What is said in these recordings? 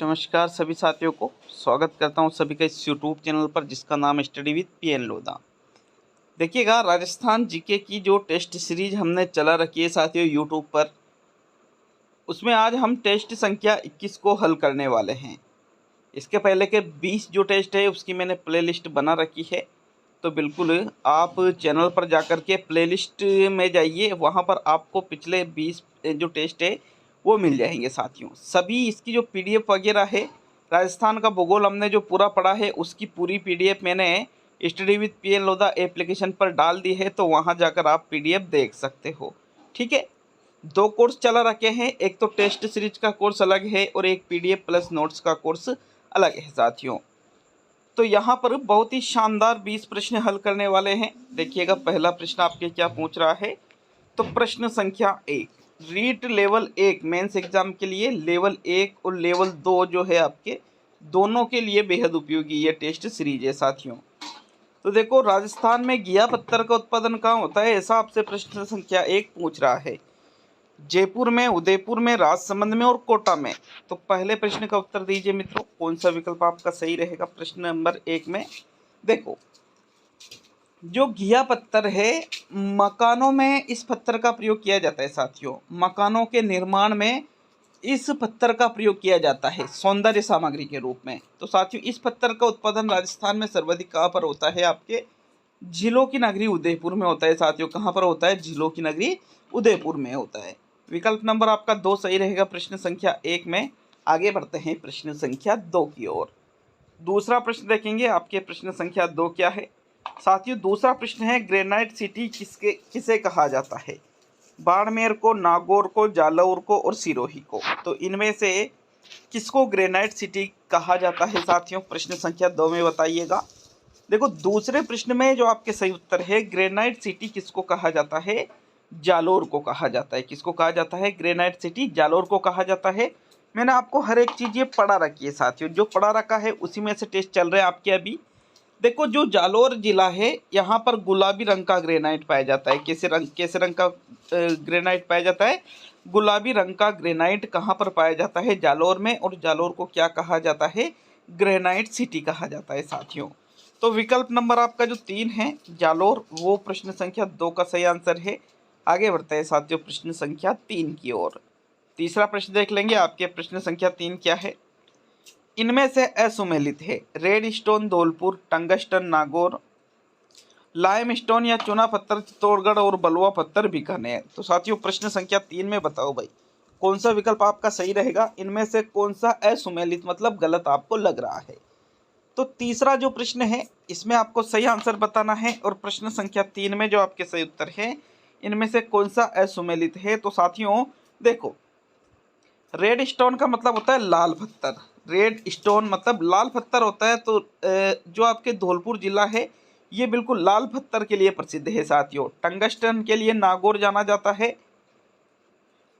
नमस्कार सभी साथियों को स्वागत करता हूं सभी का इस यूट्यूब चैनल पर जिसका नाम है स्टडी विद पीएन लोधा। देखिएगा, राजस्थान जीके की जो टेस्ट सीरीज हमने चला रखी है साथियों यूट्यूब पर, उसमें आज हम टेस्ट संख्या 21 को हल करने वाले हैं। इसके पहले के 20 जो टेस्ट है उसकी मैंने प्लेलिस्ट बना रखी है, तो बिल्कुल आप चैनल पर जाकर के प्लेलिस्ट में जाइए, वहाँ पर आपको पिछले 20 जो टेस्ट है वो मिल जाएंगे साथियों। सभी इसकी जो पीडीएफ वगैरह है, राजस्थान का भूगोल हमने जो पूरा पढ़ा है उसकी पूरी पीडीएफ मैंने study with PN Lodha application पर डाल दी है, तो वहाँ जाकर आप पीडीएफ देख सकते हो। ठीक है, 2 कोर्स चला रखे हैं, एक तो टेस्ट सीरीज का कोर्स अलग है और एक पीडीएफ प्लस नोट्स का कोर्स अलग है साथियों। तो यहाँ पर बहुत ही शानदार 20 प्रश्न हल करने वाले हैं। देखिएगा, पहला प्रश्न आपके क्या पूछ रहा है। तो प्रश्न संख्या 1, रीट लेवल 1 मेंस एग्जाम के लिए लेवल 1 और लेवल 2 जो है आपके दोनों के लिए बेहद उपयोगी ये टेस्ट सीरीज है साथियों। तो देखो, राजस्थान में घिया पत्थर का उत्पादन कहाँ होता है, ऐसा आपसे प्रश्न संख्या 1 पूछ रहा है। जयपुर में, उदयपुर में, राजसमंद में और कोटा में। तो पहले प्रश्न का उत्तर दीजिए मित्रों, कौन सा विकल्प आपका सही रहेगा प्रश्न नंबर 1 में। देखो, जो घिया पत्थर है, मकानों में इस पत्थर का प्रयोग किया जाता है साथियों। मकानों के निर्माण में इस पत्थर का प्रयोग किया जाता है सौंदर्य सामग्री के रूप में। तो साथियों, इस पत्थर का उत्पादन राजस्थान में सर्वाधिक कहाँ पर होता है, आपके झीलों की नगरी उदयपुर में होता है साथियों। कहाँ पर होता है, झीलों की नगरी उदयपुर में होता है। विकल्प नंबर आपका 2 सही रहेगा प्रश्न संख्या 1 में। आगे बढ़ते हैं प्रश्न संख्या 2 की ओर। दूसरा प्रश्न देखेंगे आपके प्रश्न संख्या 2 क्या है साथियों। दूसरा प्रश्न है, ग्रेनाइट सिटी किसे कहा जाता है। बाड़मेर को, नागौर को, जालौर को और सिरोही को। तो इनमें से किसको ग्रेनाइट सिटी कहा जाता है साथियों, प्रश्न संख्या 2 में बताइएगा। देखो, दूसरे प्रश्न में जो आपके सही उत्तर है, ग्रेनाइट सिटी किसको कहा जाता है, जालोर को कहा जाता है। किसको कहा जाता है, ग्रेनाइट सिटी जालोर को कहा जाता है। मैंने आपको हर एक चीज़ ये पढ़ा रखी है साथियों, जो पढ़ा रखा है उसी में से टेस्ट चल रहे हैं आपके अभी। देखो, जो जालोर जिला है, यहाँ पर गुलाबी रंग का ग्रेनाइट पाया जाता है। कैसे रंग का ग्रेनाइट पाया जाता है, गुलाबी रंग का ग्रेनाइट कहाँ पर पाया जाता है, जालोर में। और जालोर को क्या कहा जाता है, ग्रेनाइट सिटी कहा जाता है साथियों। तो विकल्प नंबर आपका जो 3 है, जालोर, वो प्रश्न संख्या 2 का सही आंसर है। आगे बढ़ते हैं साथियों प्रश्न संख्या 3 की ओर। तीसरा प्रश्न देख लेंगे आपके प्रश्न संख्या 3 क्या है। इनमें से असुमेलित है, red stone Dholpur, tungsten Nagaur, lime stone या चूना पत्थर चित्तौड़गढ़ और बलुआ पत्थर बीकानेर। तो साथियों, प्रश्न संख्या 3 में बताओ भाई, कौन सा विकल्प आपका सही रहेगा। इनमें से कौन सा असुमेलित मतलब गलत आपको लग रहा है। तो तीसरा जो प्रश्न है, इसमें आपको सही आंसर बताना है। और प्रश्न संख्या 3 में जो आपके सही उत्तर है, इनमें से कौन सा असुमेलित है। तो साथियों देखो, रेड स्टोन का मतलब होता है लाल पत्थर। रेड स्टोन मतलब लाल पत्थर होता है। तो जो आपके धौलपुर जिला है, ये बिल्कुल लाल पत्थर के लिए प्रसिद्ध है साथियों। टंगस्टन के लिए नागौर जाना जाता है।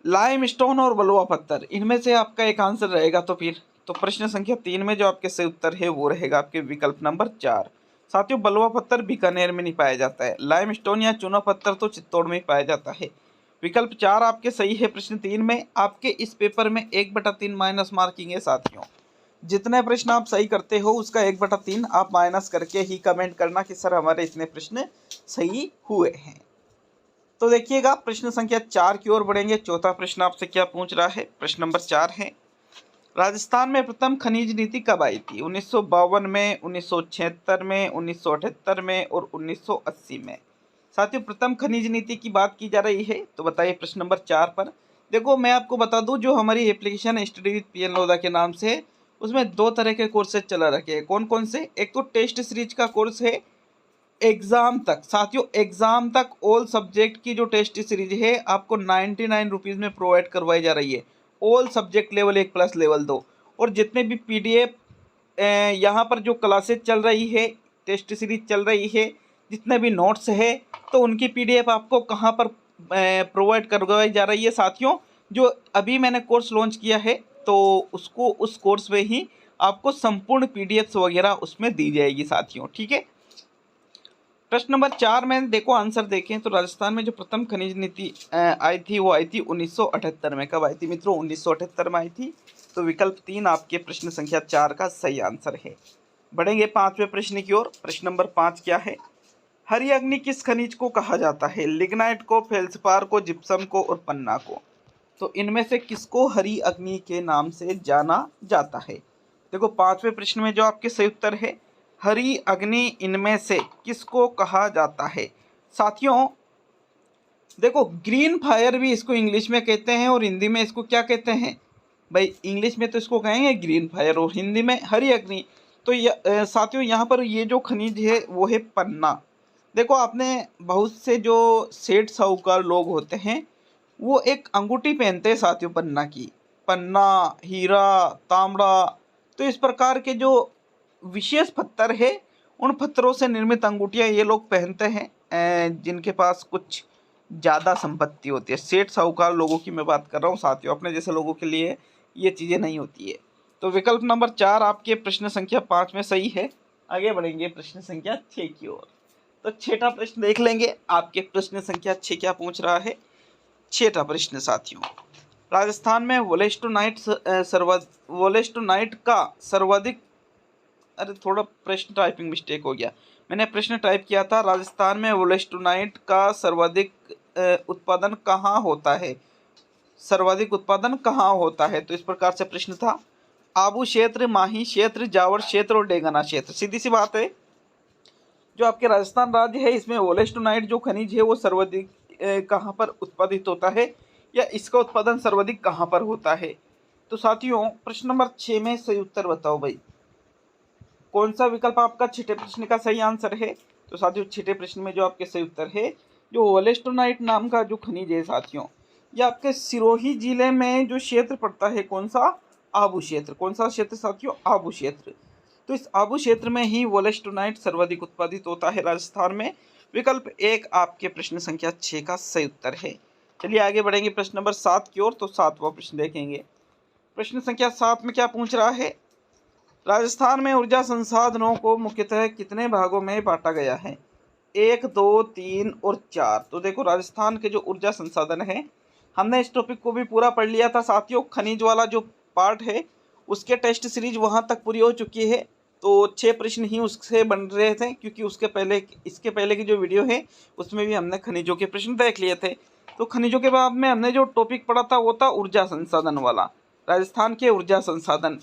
लाइम स्टोन और बलुआ पत्थर, इनमें से आपका एक आंसर रहेगा। तो फिर तो प्रश्न संख्या 3 में जो आपके सही उत्तर है वो रहेगा आपके विकल्प नंबर 4 साथियों। बलुआ पत्थर बीकानेर में नहीं पाया जाता है। लाइम स्टोन या चूना पत्थर तो चित्तौड़ में पाया जाता है। विकल्प 4 आपके सही है प्रश्न 3 में। आपके इस पेपर में 1/3 माइनस मार्किंग है साथियों। जितने प्रश्न आप सही करते हो उसका 1/3 आप माइनस करके ही कमेंट करना कि सर हमारे इतने प्रश्न सही हुए हैं। तो देखिएगा, प्रश्न संख्या 4 की ओर बढ़ेंगे। चौथा प्रश्न आपसे क्या पूछ रहा है, प्रश्न नंबर 4 है, राजस्थान में प्रथम खनिज नीति कब आई थी। 1952 में, 1976 में, 1978 में और 1980 में। साथियों, प्रथम खनिज नीति की बात की जा रही है। तो बताइए प्रश्न नंबर 4 पर। देखो, मैं आपको बता दूं, जो हमारी application study with PN Lodha के नाम से, उसमें 2 तरह के कोर्सेज चला रखे हैं। कौन कौन से, एक तो टेस्ट सीरीज का कोर्स है एग्जाम तक साथियों। एग्जाम तक ऑल सब्जेक्ट की जो टेस्ट सीरीज है आपको 99 रुपीज़ में प्रोवाइड करवाई जा रही है। All subject level 1 plus level 2। और जितने भी पीडीएफ यहाँ पर जो क्लासेज चल रही है, टेस्ट सीरीज चल रही है, जितने भी नोट्स है, तो उनकी पीडीएफ आपको कहाँ पर प्रोवाइड करवाई जा रही है साथियों। जो अभी मैंने कोर्स लॉन्च किया है, तो उसको उस कोर्स में ही आपको संपूर्ण पीडीएफ वगैरह उसमें दी जाएगी साथियों। ठीक है, प्रश्न नंबर 4 में देखो आंसर देखें तो राजस्थान में जो प्रथम खनिज नीति आई थी वो आई थी 1978 में। कब आई थी मित्रों, 1978 में आई थी। तो विकल्प 3 आपके प्रश्न संख्या 4 का सही आंसर है। बढ़ेंगे 5वें प्रश्न की ओर। प्रश्न नंबर 5 क्या है? हरी अग्नि किस खनिज को कहा जाता है? लिग्नाइट को, फेल्सपार को, जिप्सम को और पन्ना को। तो इनमें से किसको हरी अग्नि के नाम से जाना जाता है? देखो 5वें प्रश्न में जो आपके सही उत्तर है हरी अग्नि, इनमें से किसको कहा जाता है? साथियों देखो ग्रीन फायर भी इसको इंग्लिश में कहते हैं और हिंदी में इसको क्या कहते हैं भाई? इंग्लिश में तो इसको कहेंगे ग्रीन फायर और हिंदी में हरी अग्नि। तो साथियों यहाँ पर ये जो खनिज है वो है पन्ना। देखो आपने बहुत से जो सेठ साहूकार लोग होते हैं वो एक अंगूठी पहनते हैं साथियों पन्ना की। पन्ना, हीरा, तांबड़ा, तो इस प्रकार के जो विशेष पत्थर है उन पत्थरों से निर्मित अंगूठियां ये लोग पहनते हैं जिनके पास कुछ ज़्यादा संपत्ति होती है। सेठ साहूकार लोगों की मैं बात कर रहा हूँ साथियों, अपने जैसे लोगों के लिए ये चीज़ें नहीं होती है। तो विकल्प नंबर 4 आपके प्रश्न संख्या 5 में सही है। आगे बढ़ेंगे प्रश्न संख्या 6 की ओर। तो छठा प्रश्न देख लेंगे आपके प्रश्न संख्या 6 क्या पूछ रहा है। छठा प्रश्न साथियों, राजस्थान में वोलेस्टोनाइट का सर्वाधिक, अरे थोड़ा प्रश्न टाइपिंग मिस्टेक हो गया, मैंने प्रश्न टाइप किया था राजस्थान में वोलेस्टोनाइट का सर्वाधिक उत्पादन कहाँ होता है? सर्वाधिक उत्पादन कहाँ होता है? तो इस प्रकार से प्रश्न था। आबू क्षेत्र, माही क्षेत्र, जावर क्षेत्र और डेगाना क्षेत्र। सीधी सी बात है जो आपके राजस्थान राज्य है इसमें वोलेस्टोनाइट जो खनिज है वो सर्वाधिक कहाँ पर उत्पादित होता है या इसका उत्पादन सर्वाधिक कहाँ पर होता है? तो साथियों प्रश्न नंबर 6 में सही उत्तर बताओ भाई, कौन सा विकल्प आपका छठे प्रश्न का सही आंसर है? तो साथियों छठे प्रश्न में जो आपके सही उत्तर है जो वोलेस्टोनाइट नाम का जो खनिज है साथियों, ये आपके सिरोही जिले में जो क्षेत्र पड़ता है कौन सा? आबू क्षेत्र। कौन सा क्षेत्र साथियों? आबू क्षेत्र। तो इस आबू क्षेत्र में ही वोलेस्टोनाइट सर्वाधिक उत्पादित होता है राजस्थान में। विकल्प 1 आपके प्रश्न संख्या 6 का सही उत्तर है। चलिए आगे बढ़ेंगे प्रश्न नंबर 7 की ओर। तो 7वां प्रश्न देखेंगे। प्रश्न संख्या 7 में क्या पूछ रहा है? राजस्थान में ऊर्जा संसाधनों को मुख्यतः कितने भागों में बांटा गया है? 1, 2, 3 और 4। तो देखो राजस्थान के जो ऊर्जा संसाधन है हमने इस टॉपिक को भी पूरा पढ़ लिया था साथियों। खनिज वाला जो पार्ट है उसके टेस्ट सीरीज वहाँ तक पूरी हो चुकी है। तो 6 प्रश्न ही उससे बन रहे थे क्योंकि इसके पहले की जो वीडियो है उसमें भी हमने खनिजों के प्रश्न देख लिए थे। तो खनिजों के बाद में हमने जो टॉपिक पढ़ा था वो था ऊर्जा संसाधन वाला, राजस्थान के ऊर्जा संसाधन।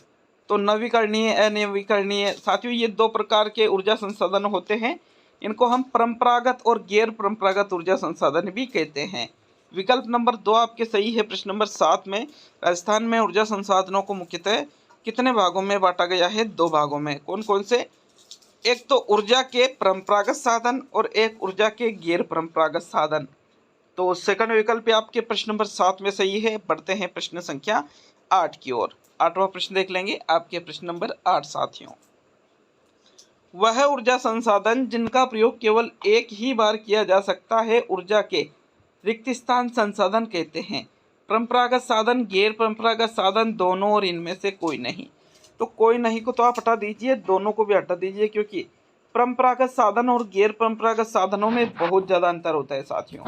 तो नवीकरणीय, अनवीकरणीय साथियों ये 2 प्रकार के ऊर्जा संसाधन होते हैं। इनको हम परंपरागत और गैर परंपरागत ऊर्जा संसाधन भी कहते हैं। विकल्प नंबर 2 आपके सही है। प्रश्न नंबर 7 में राजस्थान में ऊर्जा संसाधनों को मुख्यतः कितने भागों में बांटा गया है? 2 भागों में। कौन कौन से? एक तो ऊर्जा के परंपरागत साधन और एक ऊर्जा के गैर परंपरागत साधन। तो सेकंड विकल्प आपके प्रश्न नंबर 7 में सही है। बढ़ते हैं प्रश्न संख्या 8 की ओर। 8वां प्रश्न देख लेंगे आपके प्रश्न नंबर 8 साथियों। वह ऊर्जा संसाधन जिनका प्रयोग केवल एक ही बार किया जा सकता है ऊर्जा के रिक्त स्थान संसाधन कहते हैं। परंपरागत साधन, गैर परंपरागत साधन दोनों और इनमें से कोई नहीं। तो कोई नहीं को तो आप हटा दीजिए, दोनों को भी हटा दीजिए क्योंकि परंपरागत साधन और गैर परंपरागत साधनों में बहुत ज़्यादा अंतर होता है साथियों।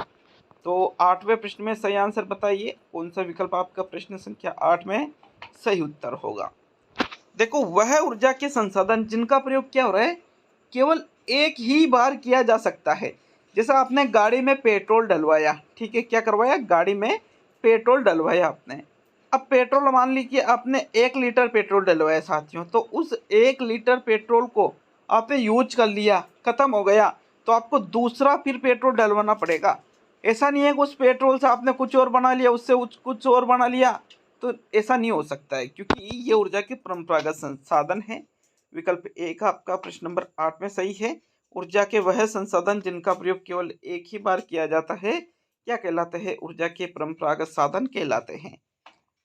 तो 8वें प्रश्न में सही आंसर बताइए, कौन सा विकल्प आपका प्रश्न संख्या 8 में सही उत्तर होगा। देखो वह ऊर्जा के संसाधन जिनका प्रयोग क्या हो रहा है केवल एक ही बार किया जा सकता है। जैसा आपने गाड़ी में पेट्रोल डलवाया, ठीक है, क्या करवाया? गाड़ी में पेट्रोल डलवाया आपने। अब पेट्रोल मान लीजिए आपने 1 लीटर पेट्रोल डलवाया साथियों, तो उस 1 लीटर पेट्रोल को आपने यूज कर लिया, ख़त्म हो गया, तो आपको दूसरा फिर पेट्रोल डलवाना पड़ेगा। ऐसा नहीं है कि उस पेट्रोल से आपने कुछ और बना लिया, उससे कुछ और बना लिया, तो ऐसा नहीं हो सकता है क्योंकि ये ऊर्जा के परंपरागत संसाधन है। विकल्प 1 आपका प्रश्न नंबर 8 में सही है। ऊर्जा के वह संसाधन जिनका प्रयोग केवल एक ही बार किया जाता है क्या कहलाते हैं? ऊर्जा के परंपरागत साधन कहलाते हैं।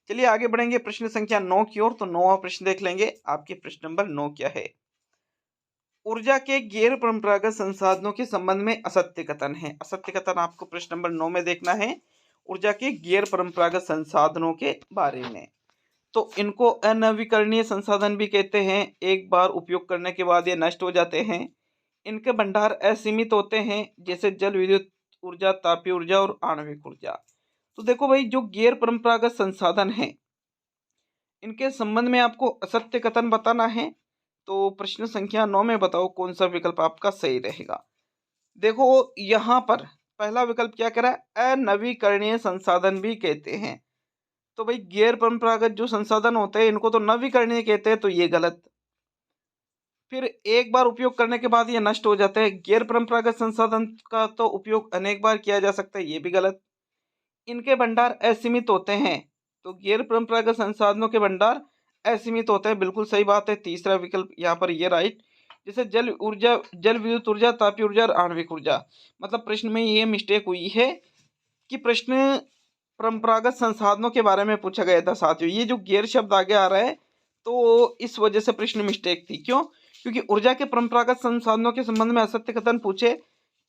चलिए आगे बढ़ेंगे प्रश्न संख्या 9 की ओर। तो 9वां प्रश्न देख लेंगे आपके प्रश्न नंबर 9 क्या है। ऊर्जा के गैर परंपरागत संसाधनों के संबंध में असत्य कथन है। असत्य कथन आपको प्रश्न नंबर 9 में देखना है, ऊर्जा के गैर परंपरागत संसाधनों के बारे में। तो इनको अनवीकरणीय संसाधन भी कहते हैं। एक बार उपयोग करने के बाद ये नष्ट हो जाते हैं। इनके भंडार असीमित होते हैं जैसे जल विद्युत ऊर्जा, तापीय ऊर्जा और आणविक ऊर्जा। तो देखो भाई जो गैर परंपरागत संसाधन हैं इनके संबंध में आपको असत्य कथन बताना है। तो प्रश्न संख्या 9 में बताओ कौन सा विकल्प आपका सही रहेगा। देखो यहाँ पर पहला विकल्प क्या कह रहा है, अनवीकरणीय संसाधन भी कहते हैं। तो भाई गैर परंपरागत जो संसाधन होते हैं इनको तो नवीकरणीय कहते हैं, तो ये गलत। फिर एक बार उपयोग करने के बाद ये नष्ट हो जाते हैं। गैर परंपरागत संसाधन का तो उपयोग अनेक बार किया जा सकता है, ये भी गलत। इनके भंडार असीमित होते हैं, तो गैर परंपरागत संसाधनों के भंडार असीमित होते हैं, बिल्कुल सही बात है। तीसरा विकल्प यहाँ पर ये राइट। जैसे जल ऊर्जा, जल विद्युत ऊर्जा, तापीय ऊर्जा और आणविक ऊर्जा, मतलब प्रश्न में ये मिस्टेक हुई है कि प्रश्न परंपरागत संसाधनों के बारे में पूछा गया था साथियों। ये जो गैर शब्द आगे आ रहा है तो इस वजह से प्रश्न मिस्टेक थी। क्यों? क्योंकि ऊर्जा के परंपरागत संसाधनों के संबंध में असत्य कथन पूछे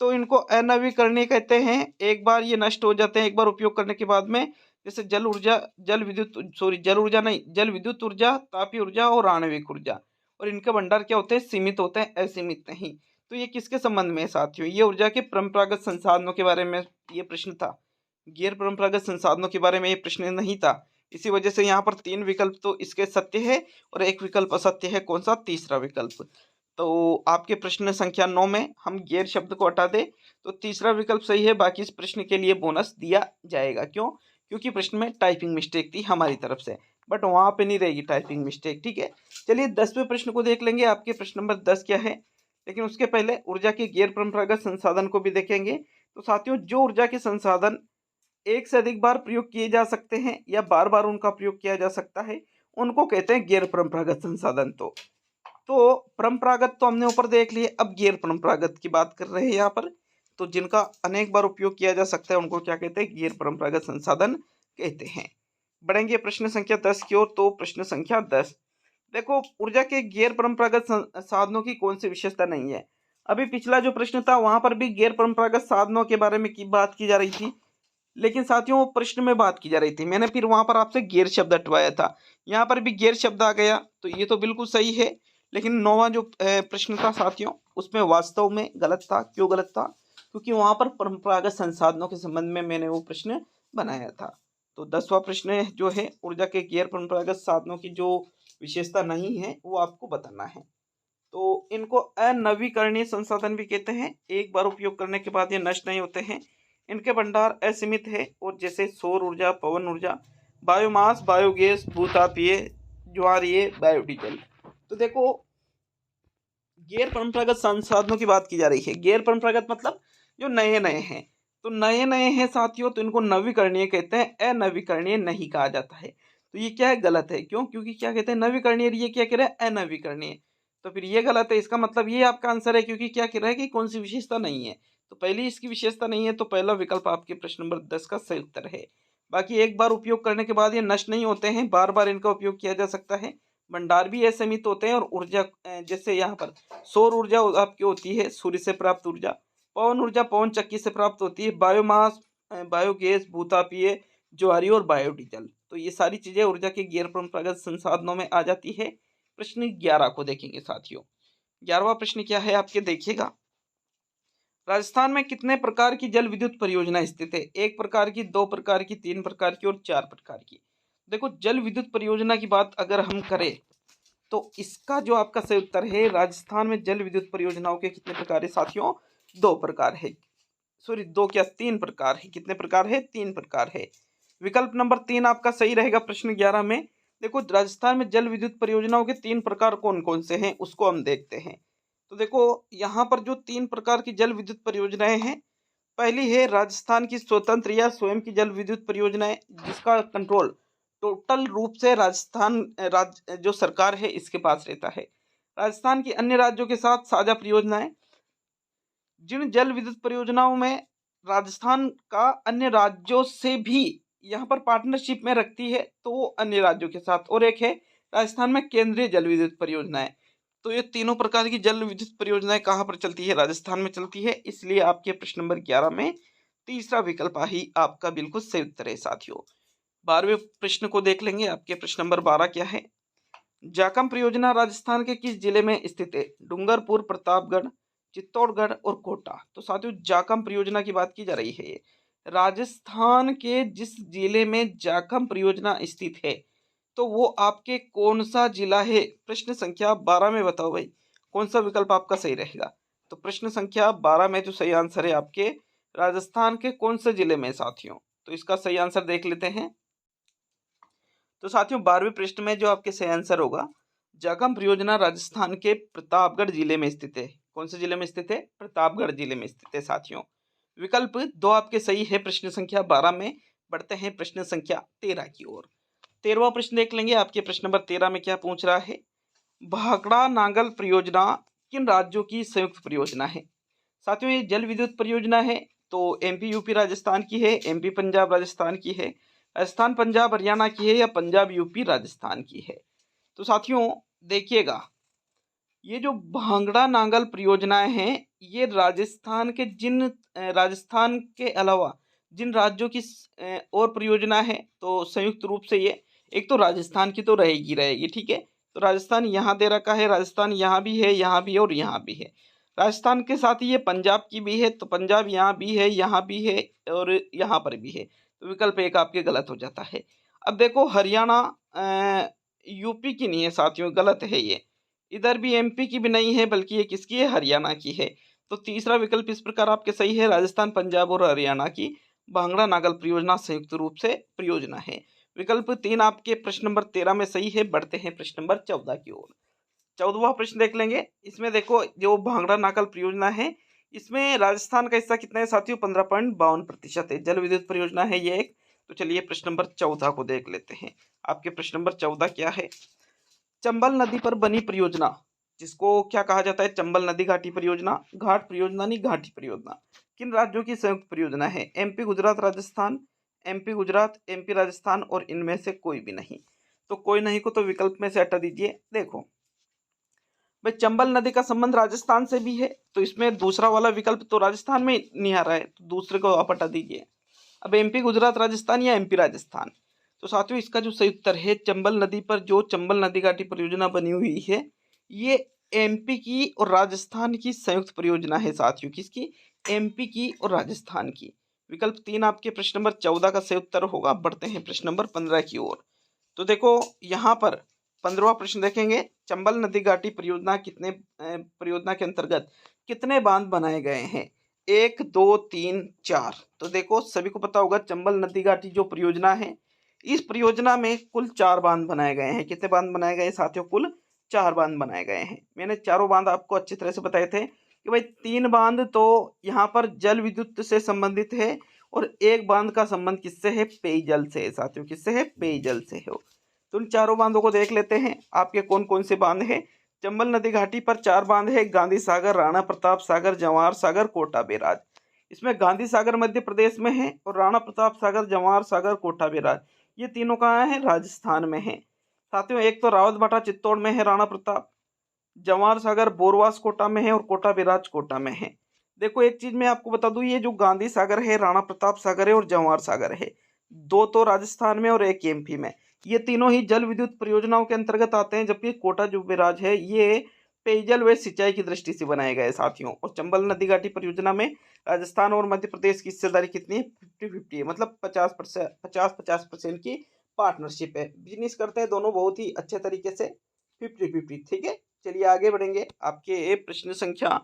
तो इनको अनवीकरणीय कहते हैं। एक बार ये नष्ट हो जाते हैं एक बार उपयोग करने के बाद में। जैसे जल ऊर्जा, जल ऊर्जा नहीं, जल विद्युत ऊर्जा, तापीय ऊर्जा और आणविक ऊर्जा। और इनके भंडार क्या होते हैं, सीमित होते हैं, असीमित नहीं। तो ये किसके संबंध में है साथियों, ये ऊर्जा के परंपरागत संसाधनों के बारे में ये प्रश्न था। गैर परंपरागत संसाधनों के बारे में ये प्रश्न नहीं था। इसी वजह से यहाँ पर 3 विकल्प तो इसके सत्य है और एक विकल्प असत्य है। कौन सा? तीसरा विकल्प। तो आपके प्रश्न संख्या 9 में हम गैर शब्द को हटा दे तो तीसरा विकल्प सही है। बाकी इस प्रश्न के लिए बोनस दिया जाएगा। क्यों? क्योंकि प्रश्न में टाइपिंग मिस्टेक थी हमारी तरफ से, बट वहाँ पे नहीं रहेगी टाइपिंग मिस्टेक, ठीक है। चलिए 10वें प्रश्न को देख लेंगे। आपके प्रश्न नंबर 10 क्या है, लेकिन उसके पहले ऊर्जा के गैर परंपरागत संसाधन को भी देखेंगे। तो साथियों, जो ऊर्जा के संसाधन एक से अधिक बार प्रयोग किए जा सकते हैं या बार बार उनका प्रयोग किया जा सकता है, उनको कहते हैं गैर परंपरागत संसाधन। तो परंपरागत तो हमने ऊपर देख लिए, अब गैर परंपरागत की बात कर रहे हैं यहाँ पर। तो जिनका अनेक बार उपयोग किया जा सकता है उनको क्या कहते हैं, गैर परंपरागत संसाधन कहते हैं। बढ़ेंगे प्रश्न संख्या 10 की ओर। तो प्रश्न संख्या 10, देखो ऊर्जा के गैर परंपरागत साधनों की कौन सी विशेषता नहीं है। अभी पिछला जो प्रश्न था वहां पर भी गैर परंपरागत साधनों के बारे में की बात की जा रही थी, लेकिन साथियों वो प्रश्न में बात की जा रही थी। मैंने फिर वहां पर आपसे गैर शब्द हटवाया था, यहाँ पर भी गैर शब्द आ गया, तो ये तो बिल्कुल सही है। लेकिन 9वां जो प्रश्न था साथियों उसमें वास्तव में गलत था। क्यों गलत था? क्योंकि वहां पर परंपरागत संसाधनों के संबंध में मैंने वो प्रश्न बनाया था। तो 10वां प्रश्न जो है, ऊर्जा के गैर परंपरागत साधनों की जो विशेषता नहीं है वो आपको बताना है। तो इनको अनवीकरणीय संसाधन भी कहते हैं। एक बार उपयोग करने के बाद ये नष्ट नहीं होते हैं। इनके भंडार असीमित है, और जैसे सौर ऊर्जा, पवन ऊर्जा, बायोमास, बायोगैस, भूतापीय, ज्वारीय, बायोडीजल। तो देखो गैर परंपरागत संसाधनों की बात की जा रही है। गैर परंपरागत मतलब जो नए नए हैं, तो नए नए हैं साथियों, तो इनको नवीकरणीय कहते हैं, अनवीकरणीय नहीं कहा जाता है। तो ये क्या है, गलत है। क्यों? क्योंकि क्या कहते हैं, नवीकरणीय, ये क्या कह रहे हैं, अनवीकरणीय। तो फिर ये गलत है। इसका मतलब ये आपका आंसर है, क्योंकि क्या कह रहा है कि कौन सी विशेषता नहीं है। तो पहली इसकी विशेषता नहीं है, तो पहला विकल्प आपके प्रश्न नंबर 10 का सही उत्तर है। बाकी एक बार उपयोग करने के बाद ये नष्ट नहीं होते हैं, बार बार इनका उपयोग किया जा सकता है। भंडार भी असीमित होते हैं, और ऊर्जा जैसे यहाँ पर सौर ऊर्जा आपकी होती है सूर्य से प्राप्त ऊर्जा, पवन ऊर्जा पवन चक्की से प्राप्त होती है, बायोमास, बायोगैस, भूतापीय, ज्वारी और बायोडीजल। तो ये सारी चीजें ऊर्जा के गैर परंपरागत संसाधनों में आ जाती है। प्रश्न 11 को देखेंगे साथियों। 11वां प्रश्न क्या है आपके, देखिएगा। राजस्थान में कितने प्रकार की जल विद्युत परियोजना स्थित है? 1 प्रकार की, 2 प्रकार की, 3 प्रकार की और 4 प्रकार की। देखो जल विद्युत परियोजना की बात अगर हम करें तो इसका जो आपका सही उत्तर है, राजस्थान में जल विद्युत परियोजनाओं के कितने प्रकार है साथियों? 2 प्रकार है। सॉरी 2 क्या, 3 प्रकार है। कितने प्रकार है? 3 प्रकार है। विकल्प नंबर 3 आपका सही रहेगा प्रश्न 11 में। देखो राजस्थान में जल विद्युत परियोजनाओं के 3 प्रकार कौन कौन से हैं उसको हम देखते हैं। तो देखो यहाँ पर जो 3 प्रकार की जल विद्युत परियोजनाएं हैं, पहली है राजस्थान की स्वतंत्र या स्वयं की जल विद्युत परियोजनाएं, जिसका कंट्रोल टोटल रूप से राजस्थान जो सरकार है इसके पास रहता है। राजस्थान की अन्य राज्यों के साथ साझा परियोजनाएं, जिन जल विद्युत परियोजनाओं में राजस्थान का अन्य राज्यों से भी यहाँ पर पार्टनरशिप में रखती है, तो वो अन्य राज्यों के साथ। और एक है राजस्थान में केंद्रीय जल विद्युत परियोजनाएं। तो ये तीनों प्रकार की जल विद्युत परियोजनाएं कहाँ पर चलती है? राजस्थान में चलती है। इसलिए आपके प्रश्न नंबर 11 में तीसरा विकल्प ही आपका बिल्कुल सही उत्तर है साथियों। 12वें प्रश्न को देख लेंगे। आपके प्रश्न नंबर 12 क्या है? जाकम परियोजना राजस्थान के किस जिले में स्थित है? डूंगरपुर, प्रतापगढ़, चित्तौड़गढ़ और कोटा। तो साथियों जाकम परियोजना की बात की जा रही है। राजस्थान के जिस जिले में जाकम परियोजना स्थित है, तो वो आपके कौन सा जिला है? प्रश्न संख्या 12 में बताओ भाई, कौन सा विकल्प आपका सही रहेगा? तो प्रश्न संख्या 12 में जो सही आंसर है आपके, राजस्थान के कौन से जिले में साथियों? तो इसका सही आंसर देख लेते हैं। तो साथियों 12वें प्रश्न में जो आपके सही आंसर होगा, जागम परियोजना राजस्थान के प्रतापगढ़ जिले में स्थित है। कौन से जिले में स्थित है? प्रतापगढ़ जिले में स्थित है साथियों। विकल्प 2 आपके सही है प्रश्न संख्या 12 में। बढ़ते हैं प्रश्न संख्या 13 की ओर। 13वां प्रश्न देख लेंगे आपके। प्रश्न नंबर 13 में क्या पूछ रहा है? भाखड़ा नांगल परियोजना किन राज्यों की संयुक्त परियोजना है? साथियों ये जल विद्युत परियोजना है, तो एमपी यूपी राजस्थान की है, एमपी पंजाब राजस्थान की है, राजस्थान पंजाब हरियाणा की है, या पंजाब यूपी राजस्थान की है? तो साथियों देखिएगा, ये जो भांगड़ा नांगल परियोजनाएं हैं, ये राजस्थान के अलावा जिन राज्यों की और परियोजना है, तो संयुक्त रूप से ये, एक तो राजस्थान की तो रहेगी रहेगी, ठीक है। तो राजस्थान यहाँ दे रखा है, राजस्थान यहाँ भी है, यहाँ भी है और यहाँ भी है। राजस्थान के साथ ही ये पंजाब की भी है, तो पंजाब यहाँ भी है, यहाँ भी है और यहाँ पर भी है। तो विकल्प एक आपके गलत हो जाता है। अब देखो हरियाणा यूपी की नहीं है साथियों, गलत है ये। इधर भी एमपी की भी नहीं है, बल्कि ये किसकी है? हरियाणा की है। तो तीसरा विकल्प इस प्रकार आपके सही है, राजस्थान पंजाब और हरियाणा की भांगड़ा नागल परियोजना संयुक्त रूप से परियोजना है। विकल्प 3 आपके प्रश्न नंबर 13 में सही है। बढ़ते हैं प्रश्न नंबर 14 की ओर। 14वां प्रश्न देख लेंगे। इसमें देखो जो भांगड़ा नागल परियोजना है, इसमें राजस्थान का हिस्सा कितना है साथियों? 15.52% है। जल विद्युत परियोजना है ये एक। तो चलिए प्रश्न नंबर 14 को देख लेते हैं। आपके प्रश्न नंबर 14 क्या है? चंबल नदी पर बनी परियोजना, जिसको क्या कहा जाता है? चंबल नदी घाटी परियोजना, घाट परियोजना नहीं, घाटी परियोजना, किन राज्यों की संयुक्त परियोजना है? MP Gujarat Rajasthan, MP Gujarat, MP Rajasthan और इनमें से कोई भी नहीं। तो कोई नहीं को तो विकल्प में से हटा दीजिए। देखो भाई, चंबल नदी का संबंध राजस्थान से भी है, तो इसमें दूसरा वाला विकल्प तो राजस्थान में नहीं आ रहा है, तो दूसरे को आप हटा दीजिए। अब एमपी गुजरात राजस्थान या एमपी राजस्थान? तो साथियों इसका जो सही उत्तर है, चंबल नदी पर जो चंबल नदी घाटी परियोजना बनी हुई है, ये एमपी की और राजस्थान की संयुक्त परियोजना है साथियों। किसकी? एमपी की और राजस्थान की। विकल्प 3 आपके प्रश्न नंबर 14 का सही उत्तर होगा। बढ़ते हैं प्रश्न नंबर 15 की ओर। तो देखो यहाँ पर 15वां प्रश्न देखेंगे। चंबल नदी घाटी परियोजना के अंतर्गत कितने बांध बनाए गए हैं? 1, 2, 3, 4। तो देखो सभी को पता होगा, चंबल नदी घाटी जो परियोजना है, इस परियोजना में कुल 4 बांध बनाए गए हैं। कितने बांध बनाए गए साथियों? कुल 4 बांध बनाए गए हैं। मैंने चारों बांध आपको अच्छी तरह से बताए थे कि भाई 3 बांध तो यहाँ पर जल विद्युत से संबंधित है, और एक बांध का संबंध किससे है? पेयजल से है साथियों। किससे है? पेयजल से है। तो इन चारों बांधों को देख लेते हैं, आपके कौन कौन से बांध है। चंबल नदी घाटी पर 4 बांध है, गांधी सागर, राणा प्रताप सागर, जवाहर सागर, कोटा बैराज। इसमें गांधी सागर मध्य प्रदेश में है, और राणा प्रताप सागर, जवाहर सागर, कोटा बैराज ये तीनों कहाँ है? राजस्थान में है साथियों। एक तो रावतभाटा चित्तौड़ में है राणा प्रताप, जवाहर सागर बोरवास कोटा में है, और कोटा बैराज कोटा में है। देखो एक चीज मैं आपको बता दूं, ये जो गांधी सागर है, राणा प्रताप सागर है और जवाहर सागर है, 2 तो राजस्थान में और 1 एमपी में। ये तीनों ही जल विद्युत परियोजनाओं के अंतर्गत आते हैं, जबकि कोटा जो बैराज है ये पेयजल व सिंचाई की दृष्टि से बनाए गए साथियों। और चंबल नदी घाटी परियोजना में राजस्थान और मध्य प्रदेश की हिस्सेदारी कितनी है? 50-50 है, मतलब 50% की पार्टनरशिप है। बिजनेस करते हैं दोनों बहुत ही अच्छे तरीके से, 50-50, ठीक है। चलिए आगे बढ़ेंगे। आपके प्रश्न संख्या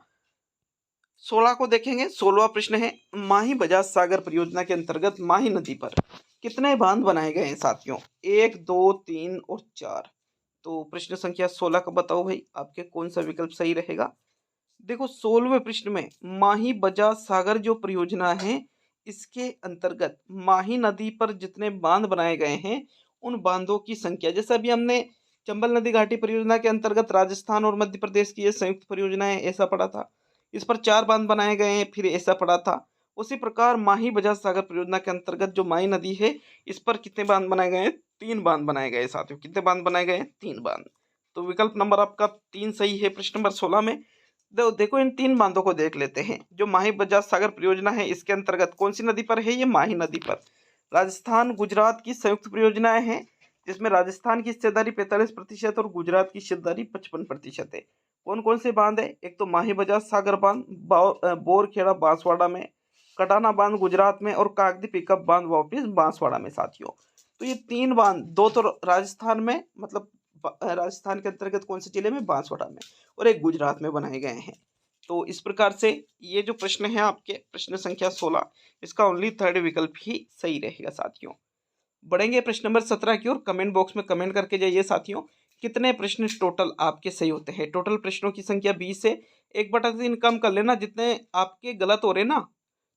16 को देखेंगे। 16वां प्रश्न है, माही बजाज सागर परियोजना के अंतर्गत माही नदी पर कितने बांध बनाए गए हैं साथियों? 1, 2, 3 और 4। तो प्रश्न संख्या 16 का बताओ भाई, आपके कौन सा विकल्प सही रहेगा? देखो 16वें प्रश्न में माही बजाज सागर जो परियोजना है, इसके अंतर्गत माही नदी पर जितने बांध बनाए गए हैं, उन बांधों की संख्या, जैसा भी हमने चंबल नदी घाटी परियोजना के अंतर्गत राजस्थान और मध्य प्रदेश की ये संयुक्त परियोजना है, ऐसा पढ़ा था। इस पर 4 बांध बनाए गए हैं, फिर ऐसा पढ़ा था। उसी प्रकार माही बजाज सागर परियोजना के अंतर्गत जो माही नदी है, इस पर कितने बांध बनाए गए हैं? 3 बांध बनाए गए साथियों। कितने बांध बनाए गए हैं? 3 बांध। तो विकल्प नंबर आपका 3 सही है प्रश्न नंबर 16 में। देखो इन 3 बांधों को देख लेते हैं। जो माही बजाज सागर परियोजना है, इसके अंतर्गत कौन सी नदी पर है? ये माही नदी पर राजस्थान गुजरात की संयुक्त परियोजनाएं हैं, जिसमें राजस्थान की हिस्सेदारी 45% और गुजरात की हिस्सेदारी 55% है। कौन कौन से बांध है? एक तो माही बजाज सागर बांध बोरखेड़ा बांसवाड़ा में, कटाना बांध गुजरात में, और कागदी पिकअप बांध वापिस बांसवाड़ा में साथियों। तो ये 3 बांध, 2 तो राजस्थान में, मतलब राजस्थान के अंतर्गत कौन से जिले में, बांसवाड़ा में, और एक गुजरात में बनाए गए हैं। तो इस प्रकार से ये जो प्रश्न है आपके प्रश्न संख्या 16, इसका ओनली थर्ड विकल्प ही सही रहेगा साथियों। बढ़ेंगे प्रश्न नंबर 17 की ओर। कमेंट बॉक्स में कमेंट करके जाइए साथियों, कितने प्रश्न टोटल आपके सही होते हैं। टोटल प्रश्नों की संख्या 20 है, 1/3 कम कर लेना, जितने आपके गलत हो रहे ना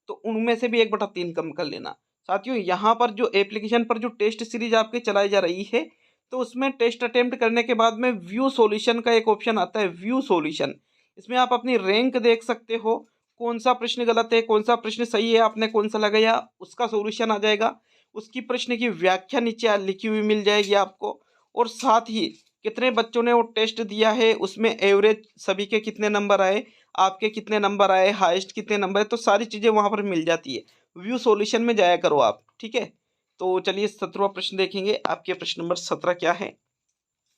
तो उनमें से भी 1/3 कम कर लेना साथियों। यहाँ पर जो एप्लीकेशन पर जो टेस्ट सीरीज आपके चलाई जा रही है, तो उसमें टेस्ट अटेम्प्ट करने के बाद में व्यू सॉल्यूशन का एक ऑप्शन आता है, व्यू सॉल्यूशन। इसमें आप अपनी रैंक देख सकते हो, कौन सा प्रश्न गलत है, कौन सा प्रश्न सही है, आपने कौन सा लगाया, उसका सॉल्यूशन आ जाएगा। उसकी प्रश्न की व्याख्या नीचे लिखी हुई मिल जाएगी आपको, और साथ ही कितने बच्चों ने वो टेस्ट दिया है, उसमें एवरेज सभी के कितने नंबर आए, आपके कितने नंबर आए, हाईएस्ट कितने नंबर है, तो सारी चीज़ें वहाँ पर मिल जाती है। व्यू सॉल्यूशन में जाया करो आप, ठीक है। तो चलिए 17वां प्रश्न देखेंगे। आपके प्रश्न नंबर 17 क्या है,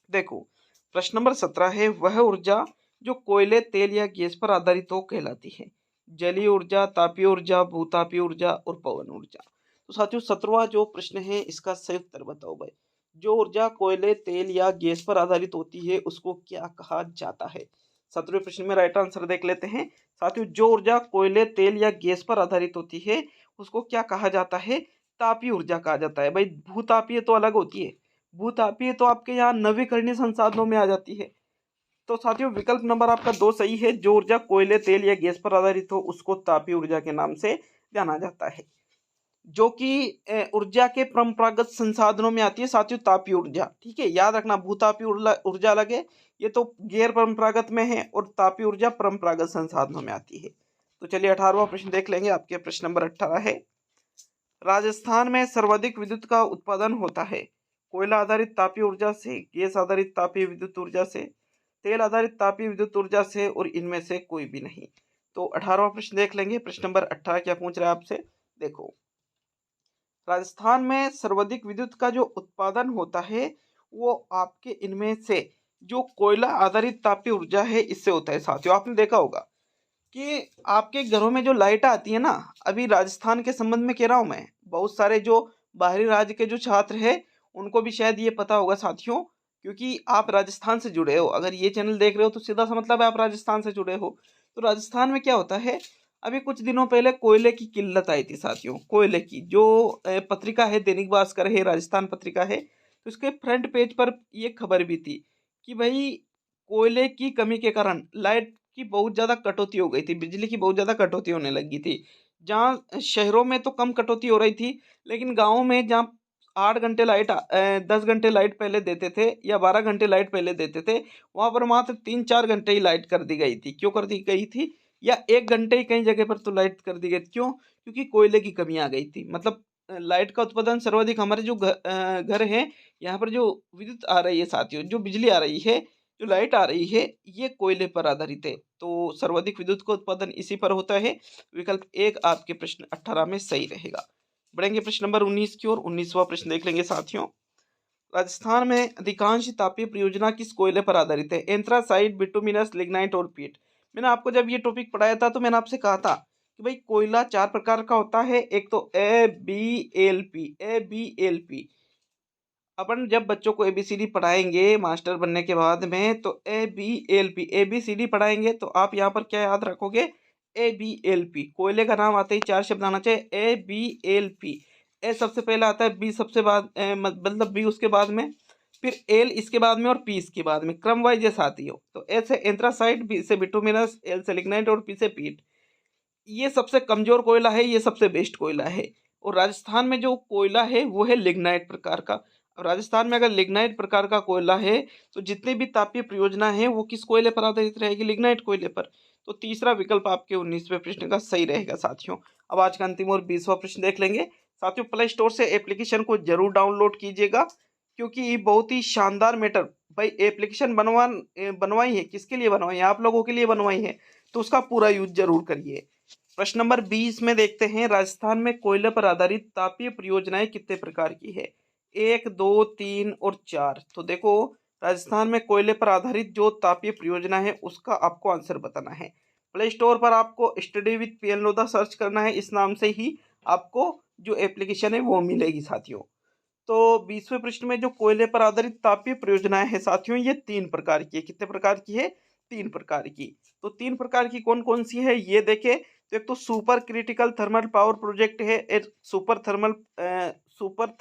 देखो। प्रश्न नंबर 17 है, वह ऊर्जा जो कोयले, तेल या गैस पर आधारित हो कहलाती है। जलीय ऊर्जा, तापीय ऊर्जा, भूतापीय ऊर्जा और पवन ऊर्जा। तो साथियों 17वां जो प्रश्न है, इसका सही उत्तर बताओ भाई। जो ऊर्जा कोयले, तेल या गैस पर आधारित होती है, उसको क्या कहा जाता है। 17वें प्रश्न में राइट आंसर देख लेते हैं साथियों। जो ऊर्जा कोयले, तेल या गैस पर आधारित होती है, उसको क्या कहा जाता है, तापीय ऊर्जा कहा जाता है भाई। भूतापीय तो अलग होती है, भूतापीय तो आपके यहाँ नवीकरणीय संसाधनों में आ जाती है। तो साथियों विकल्प नंबर आपका 2 सही है। जो ऊर्जा कोयले, तेल या गैस पर आधारित हो, उसको तापीय ऊर्जा के नाम से जाना जाता है। जो कि ऊर्जा के परंपरागत संसाधनों में आती है साथियों, तापीय ऊर्जा, ठीक है। याद रखना, भूतापीय ऊर्जा अलग है, ये तो गैर परंपरागत में है, और तापीय ऊर्जा परंपरागत संसाधनों में आती है। तो चलिए 18वां प्रश्न देख लेंगे। आपके प्रश्न नंबर 18 है, राजस्थान में सर्वाधिक विद्युत का उत्पादन होता है। कोयला आधारित तापीय ऊर्जा से, गैस आधारित तापीय विद्युत ऊर्जा से, तेल आधारित तापीय विद्युत ऊर्जा से, और इनमें से कोई भी नहीं। तो 18वां प्रश्न देख लेंगे। प्रश्न नंबर 18 क्या पूछ रहा है आपसे, देखो। राजस्थान में सर्वाधिक विद्युत का जो उत्पादन होता है, वो आपके इनमें से जो कोयला आधारित तापीय ऊर्जा है, इससे होता है साथियों। आपने देखा होगा कि आपके घरों में जो लाइट आती है ना, अभी राजस्थान के संबंध में कह रहा हूँ मैं, बहुत सारे जो बाहरी राज्य के जो छात्र हैं, उनको भी शायद ये पता होगा साथियों, क्योंकि आप राजस्थान से जुड़े हो। अगर ये चैनल देख रहे हो तो सीधा सा मतलब है आप राजस्थान से जुड़े हो। तो राजस्थान में क्या होता है, अभी कुछ दिनों पहले कोयले की किल्लत आई थी साथियों। कोयले की जो पत्रिका है, दैनिक भास्कर है, राजस्थान पत्रिका है, तो इसके फ्रंट पेज पर ये खबर भी थी कि भाई कोयले की कमी के कारण लाइट की बहुत ज़्यादा कटौती हो गई थी, बिजली की बहुत ज़्यादा कटौती होने लगी थी। जहाँ शहरों में तो कम कटौती हो रही थी, लेकिन गाँव में जहाँ 8 घंटे लाइट 10 घंटे लाइट पहले देते थे, या 12 घंटे लाइट पहले देते थे, वहाँ पर मात्र 3-4 घंटे ही लाइट कर दी गई थी। क्यों कर दी गई थी, या 1 घंटे ही कई जगह पर तो लाइट कर दी गई थी। क्यों, क्योंकि कोयले की कमी आ गई थी। मतलब लाइट का उत्पादन सर्वाधिक हमारे जो घर है, यहाँ पर जो विद्युत आ रही है साथियों, जो बिजली आ रही है, जो लाइट आ रही है, ये कोयले पर आधारित है। तो सर्वाधिक विद्युत का उत्पादन इसी पर होता है। विकल्प 1 आपके प्रश्न 18 में सही रहेगा। बढ़ेंगे प्रश्न नंबर 19 की ओर। 19वां प्रश्न देख लेंगे साथियों। राजस्थान में अधिकांश तापीय परियोजना किस कोयले पर आधारित है। एंथ्रासाइट, बिटुमिनस, लिग्नाइट और पीट। मैंने आपको जब ये टॉपिक पढ़ाया था, तो मैंने आपसे कहा था कि भाई कोयला 4 प्रकार का होता है। एक तो ABLP, ABLP। अपन जब बच्चों को ABCD पढ़ाएंगे मास्टर बनने के बाद में, तो ABLP ABCD पढ़ाएंगे, तो आप यहाँ पर क्या याद रखोगे, ABLP। कोयले का नाम आते ही 4 शब्द आना चाहिए, ABLP। ए सबसे पहले आता है, बी सबसे बाद मतलब बी उसके बाद में, फिर एल इसके बाद में, और पी इसके बाद में, क्रम वाइज जैसा आती हो। तो ए से एंथ्रासाइट, बी से बिटुमिनस, एल से लिग्नाइट और पी से पीट। ये सबसे कमजोर कोयला है, ये सबसे बेस्ट कोयला है। और राजस्थान में जो कोयला है वो है लिग्नाइट प्रकार का। अब राजस्थान में अगर लिग्नाइट प्रकार का कोयला है, तो जितने भी तापीय परियोजना है वो किस कोयले पर आधारित रहेगी, लिग्नाइट कोयले पर। तो तीसरा विकल्प आपके 19वें प्रश्न का सही रहेगा साथियों। अब आज का अंतिम और 20वां प्रश्न देख लेंगे साथियों। प्ले स्टोर से एप्लीकेशन को जरूर डाउनलोड कीजिएगा, क्योंकि ये बहुत ही शानदार मैटर, भाई एप्लीकेशन बनवाई है, किसके लिए बनवाई है, आप लोगों के लिए बनवाई है, तो उसका पूरा यूज जरूर करिए। प्रश्न नंबर 20 में देखते हैं, राजस्थान में कोयले पर आधारित तापीय परियोजनाएं कितने प्रकार की है। 1, 2, 3 और 4। तो देखो, राजस्थान में कोयले पर आधारित जो तापीय परियोजना है, उसका आपको आंसर बताना है। प्ले स्टोर पर आपको study with PN Lodha search करना है, इस नाम से ही आपको जो एप्लीकेशन है वो मिलेगी साथियों। तो 20वें प्रश्न में जो कोयले पर आधारित तापीय परियोजनाएं हैं साथियों, ये 3 प्रकार की है। कितने प्रकार की है? 3 प्रकार की। तो 3 प्रकार की कौन कौन सी है ये देखें। तो एक तो super critical thermal power project है, एक सुपर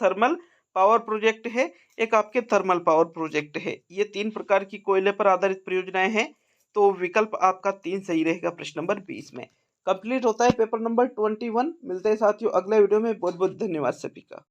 थर्मल पावर प्रोजेक्ट है, एक आपके थर्मल पावर प्रोजेक्ट है। ये 3 प्रकार की कोयले पर आधारित परियोजनाएं हैं। तो विकल्प आपका 3 सही रहेगा प्रश्न नंबर 20 में। कंप्लीट होता है पेपर नंबर 21। मिलते हैं साथियों अगले वीडियो में। बहुत बहुत धन्यवाद सभी का।